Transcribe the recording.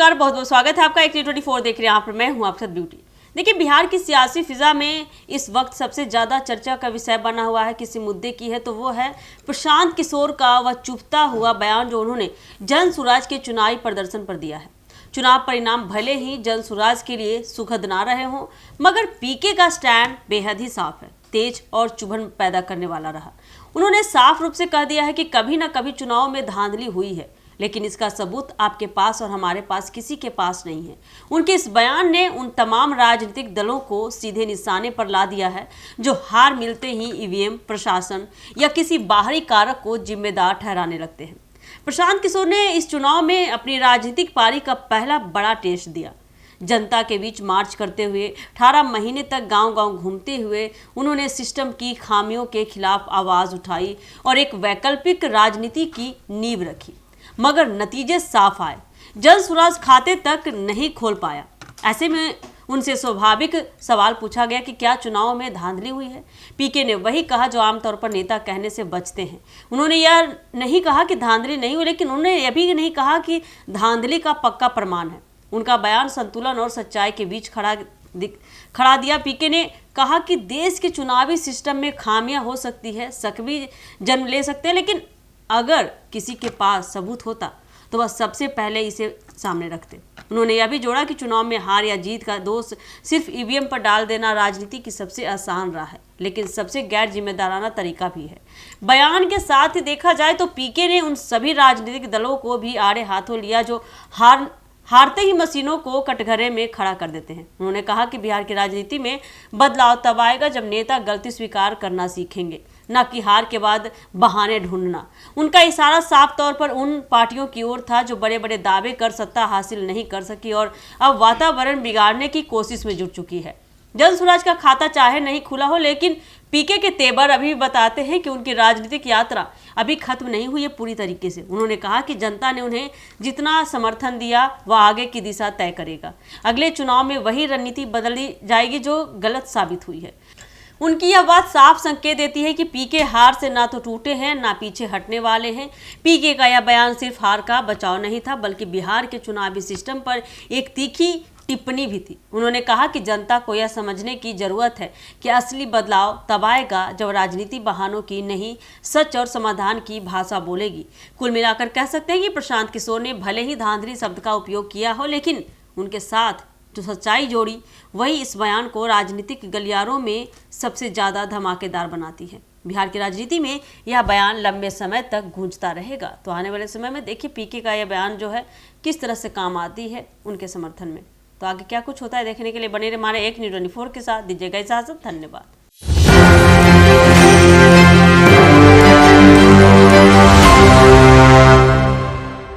नमस्कार, बहुत बहुत स्वागत है आपका। एक 24 देख रहे हैं, यहाँ पर मैं हूँ आपके साथ ब्यूटी। देखिए, बिहार की सियासी फिजा में इस वक्त सबसे ज़्यादा चर्चा का विषय बना हुआ है किसी मुद्दे की है तो वो है प्रशांत किशोर का वह चुभता हुआ बयान जो उन्होंने जन सुराज के चुनावी प्रदर्शन पर दिया है। चुनाव परिणाम भले ही जन सुराज के लिए सुखद ना रहे हों, मगर पीके का स्टैंड बेहद ही साफ है, तेज और चुभन पैदा करने वाला रहा। उन्होंने साफ रूप से कह दिया है कि कभी ना कभी चुनाव में धांधली हुई है, लेकिन इसका सबूत आपके पास और हमारे पास किसी के पास नहीं है। उनके इस बयान ने उन तमाम राजनीतिक दलों को सीधे निशाने पर ला दिया है जो हार मिलते ही ईवीएम, प्रशासन या किसी बाहरी कारक को जिम्मेदार ठहराने लगते हैं। प्रशांत किशोर ने इस चुनाव में अपनी राजनीतिक पारी का पहला बड़ा टेस्ट दिया। जनता के बीच मार्च करते हुए 18 महीने तक गांव-गांव घूमते हुए उन्होंने सिस्टम की खामियों के खिलाफ आवाज उठाई और एक वैकल्पिक राजनीति की नींव रखी, मगर नतीजे साफ आए। जन सुराज खाते तक नहीं खोल पाया। ऐसे में उनसे स्वाभाविक सवाल पूछा गया कि क्या चुनाव में धांधली हुई है। पीके ने वही कहा जो आमतौर पर नेता कहने से बचते हैं। उन्होंने यह नहीं कहा कि धांधली नहीं हुई, लेकिन उन्होंने यह भी नहीं कहा कि धांधली का पक्का प्रमाण है। उनका बयान संतुलन और सच्चाई के बीच खड़ा दिया। पीके ने कहा कि देश के चुनावी सिस्टम में खामियां हो सकती है, शक भी जन्म ले सकते हैं, लेकिन अगर किसी के पास सबूत होता तो वह सबसे पहले इसे सामने रखते। उन्होंने यह भी जोड़ा कि चुनाव में हार या जीत का दोष सिर्फ ईवीएम पर डाल देना राजनीति की सबसे आसान राह है, लेकिन सबसे गैर जिम्मेदाराना तरीका भी है। बयान के साथ ही देखा जाए तो पीके ने उन सभी राजनीतिक दलों को भी आड़े हाथों लिया जो हारते ही मशीनों को कटघरे में खड़ा कर देते हैं। उन्होंने कहा कि बिहार की राजनीति में बदलाव तब आएगा जब नेता गलती स्वीकार करना सीखेंगे, न कि हार के बाद बहाने ढूंढना। उनका इशारा साफ तौर पर उन पार्टियों की ओर था जो बड़े बड़े दावे कर सत्ता हासिल नहीं कर सकी और अब वातावरण बिगाड़ने की कोशिश में जुट चुकी है। जन सुराज का खाता चाहे नहीं खुला हो, लेकिन पीके के तेवर अभी भी बताते हैं कि उनकी राजनीतिक यात्रा अभी खत्म नहीं हुई है पूरी तरीके से। उन्होंने कहा कि जनता ने उन्हें जितना समर्थन दिया वह आगे की दिशा तय करेगा। अगले चुनाव में वही रणनीति बदली जाएगी जो गलत साबित हुई है। उनकी यह बात साफ संकेत देती है कि पीके हार से ना तो टूटे हैं ना पीछे हटने वाले हैं। पीके का यह बयान सिर्फ हार का बचाव नहीं था, बल्कि बिहार के चुनावी सिस्टम पर एक तीखी टिप्पणी भी थी। उन्होंने कहा कि जनता को यह समझने की जरूरत है कि असली बदलाव तब आएगा जब राजनीति बहानों की नहीं, सच और समाधान की भाषा बोलेगी। कुल मिलाकर कह सकते हैं कि प्रशांत किशोर ने भले ही धांधली शब्द का उपयोग किया हो, लेकिन उनके साथ जो सच्चाई जोड़ी वही इस बयान को राजनीतिक गलियारों में सबसे ज़्यादा धमाकेदार बनाती है। बिहार की राजनीति में यह बयान लंबे समय तक गूंजता रहेगा। तो आने वाले समय में देखिए पीके का यह बयान जो है किस तरह से काम आती है उनके समर्थन में। तो आगे क्या कुछ होता है देखने के लिए बने रहे हमारे एक न्यूज़ 24 के साथ। दीजिएगा इजाज़त, धन्यवाद।